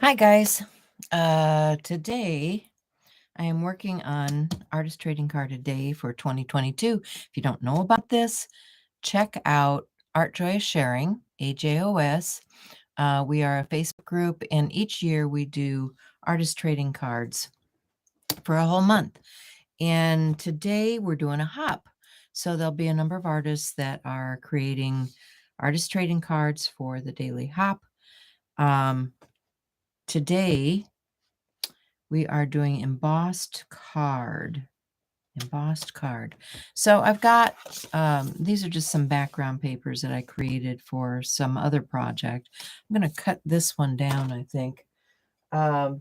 Hi guys. Today I am working on Artist Trading Card a Day for 2022. If you don't know about this, check out Art Joy is Sharing, AJOS. We are a Facebook group, and each year we do artist trading cards for a whole month. And today we're doing a hop. So there'll be a number of artists that are creating artist trading cards for the daily hop. Today we are doing embossed card. So I've got, these are just some background papers that I created for some other project. I'm going to cut this one down, I think. But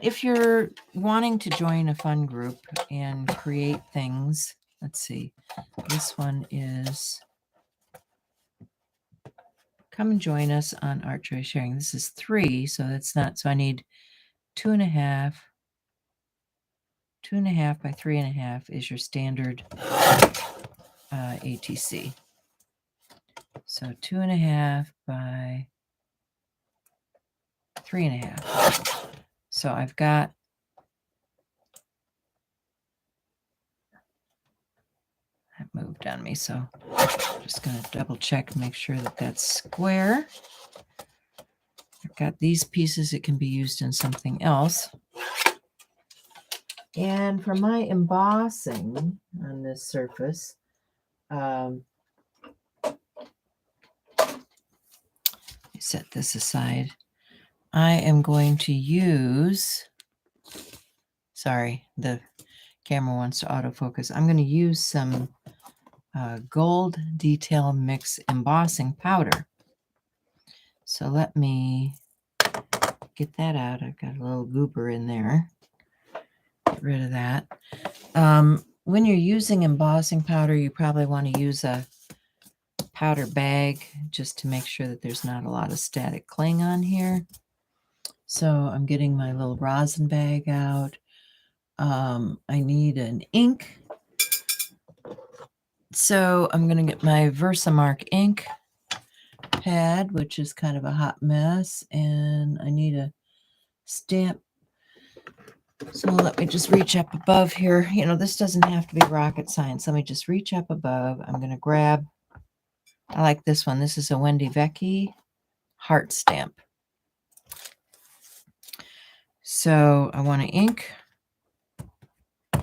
if you're wanting to join a fun group and create things, let's see, this one is, come and join us on Art Joy Sharing. This is 3, so that's not, so I need 2.5. 2.5 by 3.5 is your standard ATC. So 2.5 by 3.5. So I've got that moved on me. So I'm just going to double check and make sure that that's square. I've got these pieces. It can be used in something else. And for my embossing on this surface, set this aside. I am going to use, sorry, the camera wants to autofocus. I'm going to use some gold detail mix embossing powder. So let me get that out. I've got a little goober in there. Get rid of that. When you're using embossing powder, you probably want to use a powder bag just to make sure that there's not a lot of static cling on here. So I'm getting my little rosin bag out. I need an ink. So I'm going to get my Versamark ink pad, which is kind of a hot mess, and I need a stamp. So let me just reach up above here. You know, this doesn't have to be rocket science. Let me just reach up above. I'm going to grab, I like this one. This is a Wendy Vecchi heart stamp. So I want to ink. I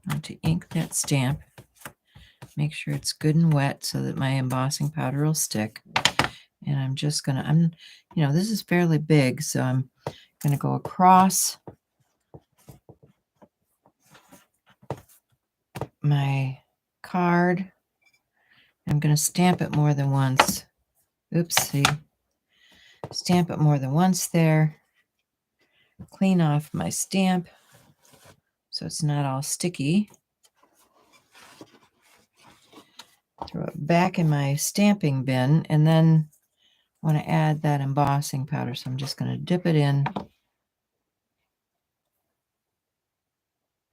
want to ink that stamp. Make sure it's good and wet so that my embossing powder will stick. And I'm just going to, you know, this is fairly big, so I'm going to go across my card. I'm going to stamp it more than once. Oopsie. Stamp it more than once there. Clean off my stamp so it's not all sticky. Throw it back in my stamping bin, and then I want to add that embossing powder, so I'm just going to dip it in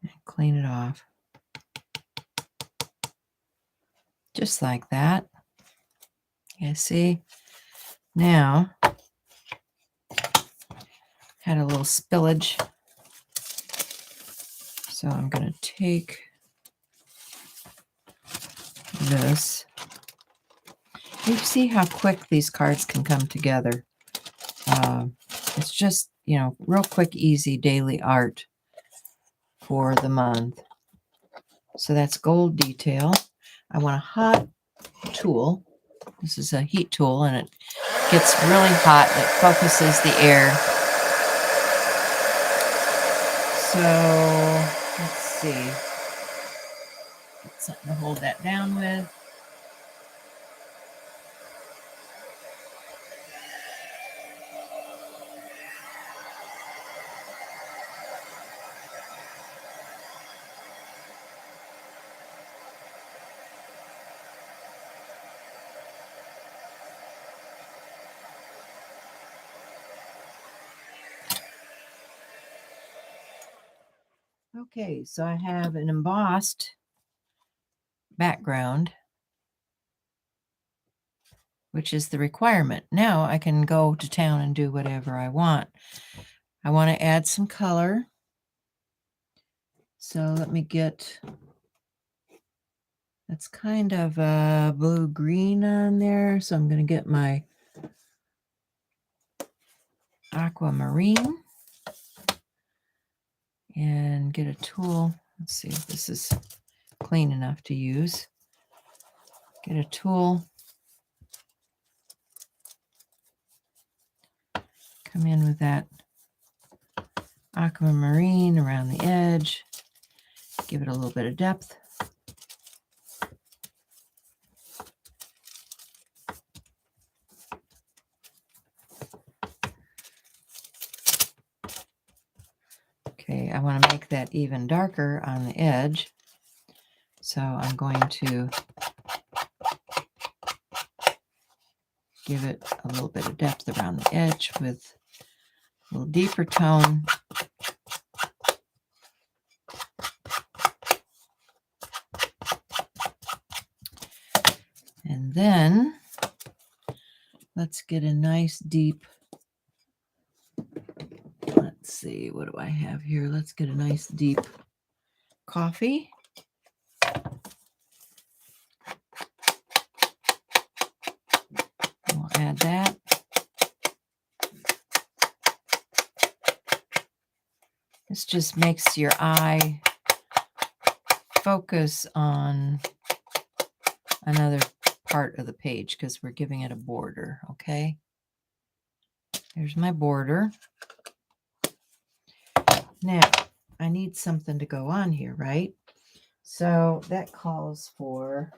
and clean it off. Just like that. You see? Now, had a little spillage. So I'm going to take this. You see how quick these cards can come together. It's just, you know, real quick, easy daily art for the month. So that's gold detail. I want a hot tool. This is a heat tool, and it gets really hot. It focuses the air. So let's see. Get something to hold that down with. Okay, so I have an embossed background. which is the requirement. Now I can go to town and do whatever I want. I want to add some color. So let me get, that's kind of a blue-green on there. So I'm going to get my aquamarine and get a tool. Let's see if this is clean enough to use. Get a tool. Come in with that aquamarine around the edge. Give it a little bit of depth. Okay, I want to make that even darker on the edge. So I'm going to give it a little bit of depth around the edge with a little deeper tone. And then let's get a nice deep, let's see, what do I have here? Let's get a nice deep coffee. We'll add that. This just makes your eye focus on another part of the page because we're giving it a border, okay? There's my border. Now, I need something to go on here, right? So that calls for,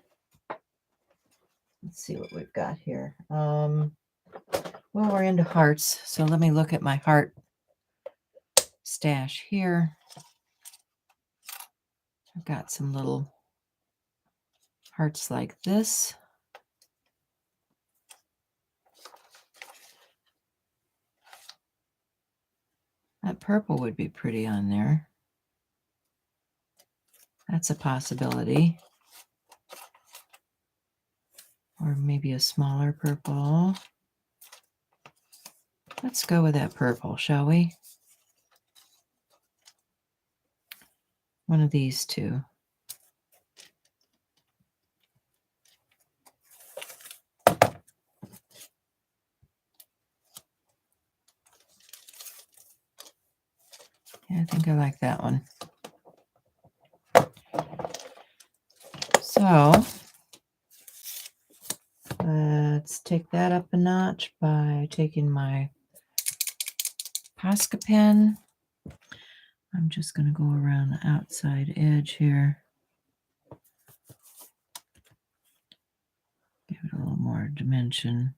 let's see what we've got here. Well, we're into hearts, so let me look at my heart stash here. I've got some little hearts like this. That purple would be pretty on there. That's a possibility. Or maybe a smaller purple. Let's go with that purple, shall we? One of these two. Yeah, I think I like that one. So let's take that up a notch by taking my Posca pen. I'm just going to go around the outside edge here. Give it a little more dimension.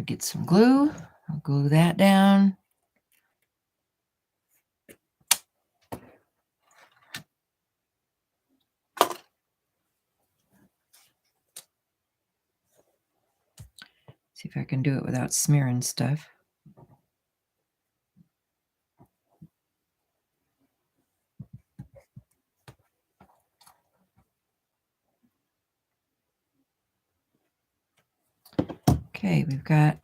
Get some glue. I'll glue that down. See if I can do it without smearing stuff. Okay, we've got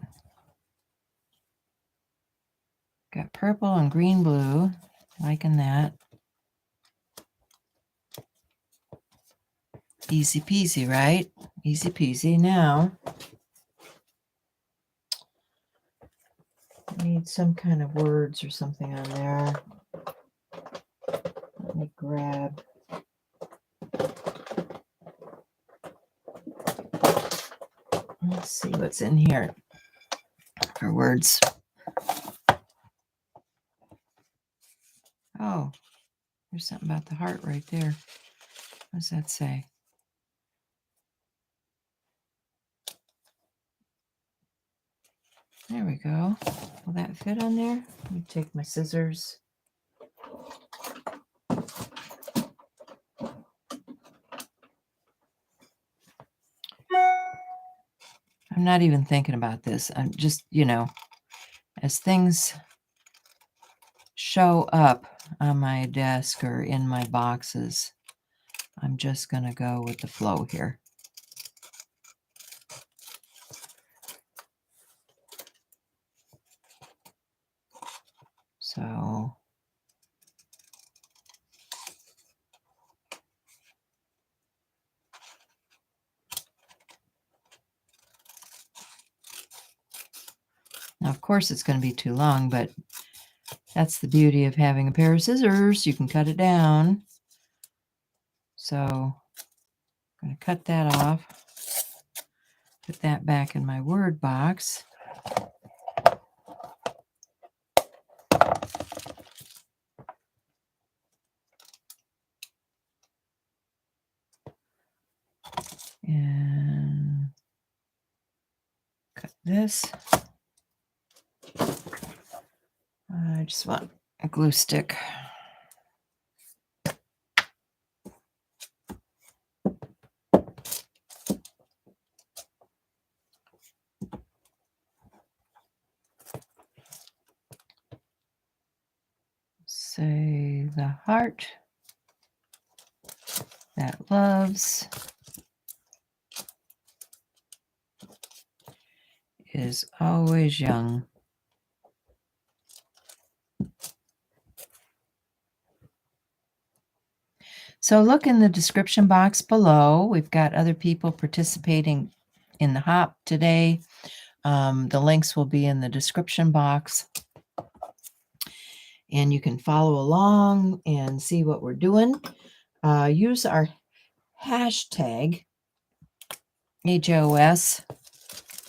purple and green blue. Liking that. Easy peasy, right? Easy peasy. Now, I need some kind of words or something on there. Let me grab. Let's see what's in here for words. Oh, there's something about the heart right there. What does that say? There we go. Will that fit on there? Let me take my scissors. I'm not even thinking about this. I'm just, as things show up on my desk or in my boxes, I'm just going to go with the flow here. So now, of course, it's going to be too long, but that's the beauty of having a pair of scissors. You can cut it down. So I'm going to cut that off, put that back in my Word box. And cut this. I just want a glue stick. Say the heart that loves is always young. So look in the description box below. We've got other people participating in the hop today. The links will be in the description box. And you can follow along and see what we're doing. Use our hashtag HOS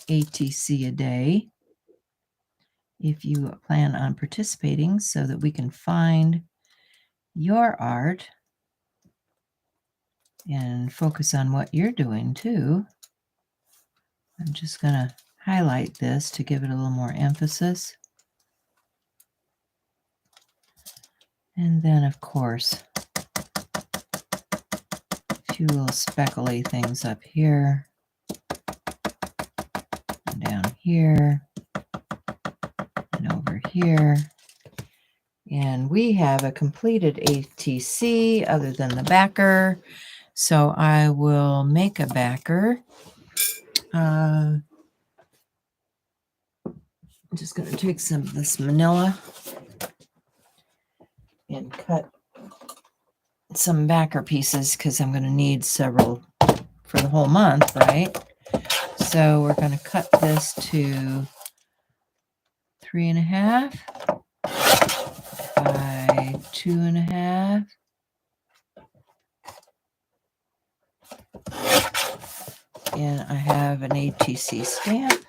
ATC a day if you plan on participating so that we can find your art and focus on what you're doing too. I'm just going to highlight this to give it a little more emphasis. And then, of course, a few little speckly things up here and down here and over here. And we have a completed ATC other than the backer. So I will make a backer. I'm just going to take some of this manila and cut some backer pieces because I'm going to need several for the whole month, right? So we're going to cut this to 3.5 by 2.5. And I have an ATC stamp,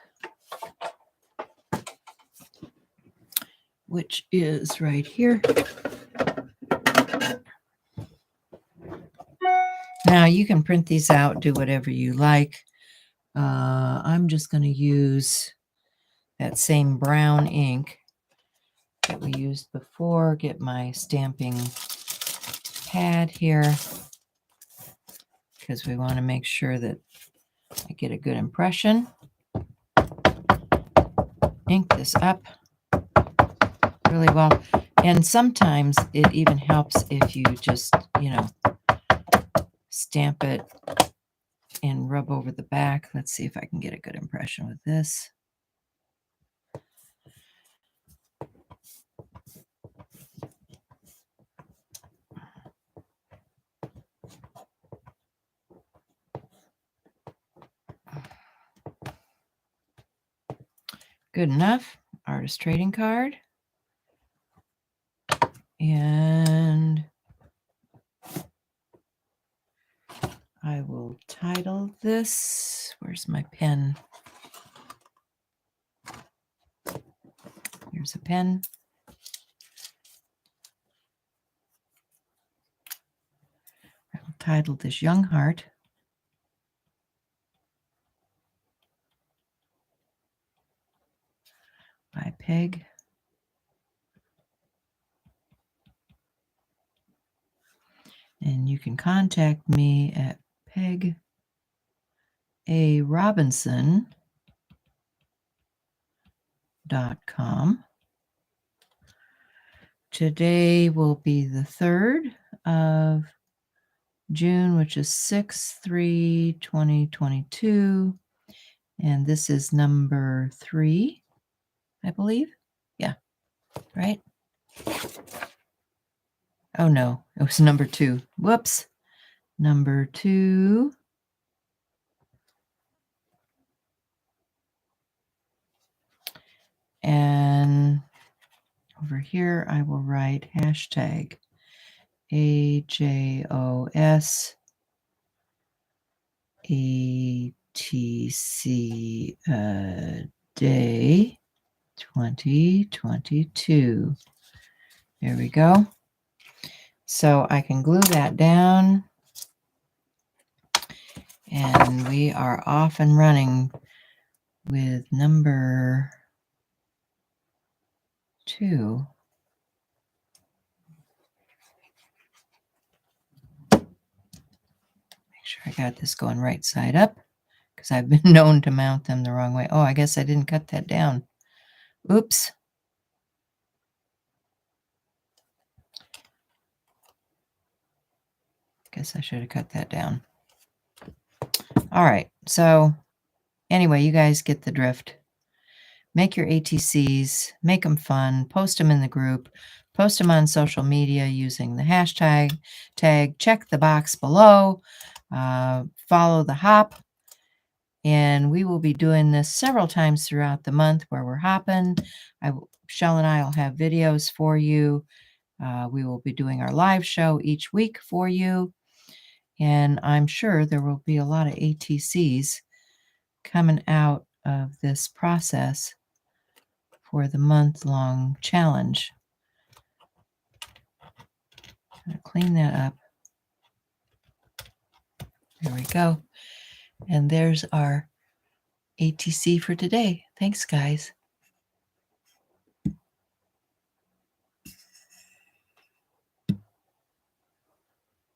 which is right here. Now you can print these out, do whatever you like. I'm just going to use that same brown ink that we used before. Get my stamping pad here because we want to make sure that I get a good impression. Ink this up really well. And sometimes it even helps if you just, stamp it and rub over the back. Let's see if I can get a good impression with this. Good enough. Artist trading card. And I will title this. Where's my pen? Here's a pen. I will title this Young Heart. By Peg. And you can contact me at Peg A. Robinson Today will be the 3rd of June, which is 6/3/2022. And this is number 3, I believe. Yeah, right? Oh no, it was number 2. Whoops. Number 2. And over here, I will write hashtag AJOS ATC Day 2022. There we go. So I can glue that down. And we are off and running with number 2. Make sure I got this going right side up, because I've been known to mount them the wrong way. Oh, I guess I didn't cut that down. Oops. Guess I should have cut that down. All right. So anyway, you guys get the drift. Make your ATCs, make them fun, post them in the group, post them on social media using the hashtag, check the box below, follow the hop, and we will be doing this several times throughout the month where we're hopping. Shell and I will have videos for you. We will be doing our live show each week for you, and I'm sure there will be a lot of ATCs coming out of this process for the month-long challenge. I'm going to clean that up. There we go. And there's our ATC for today. Thanks, guys.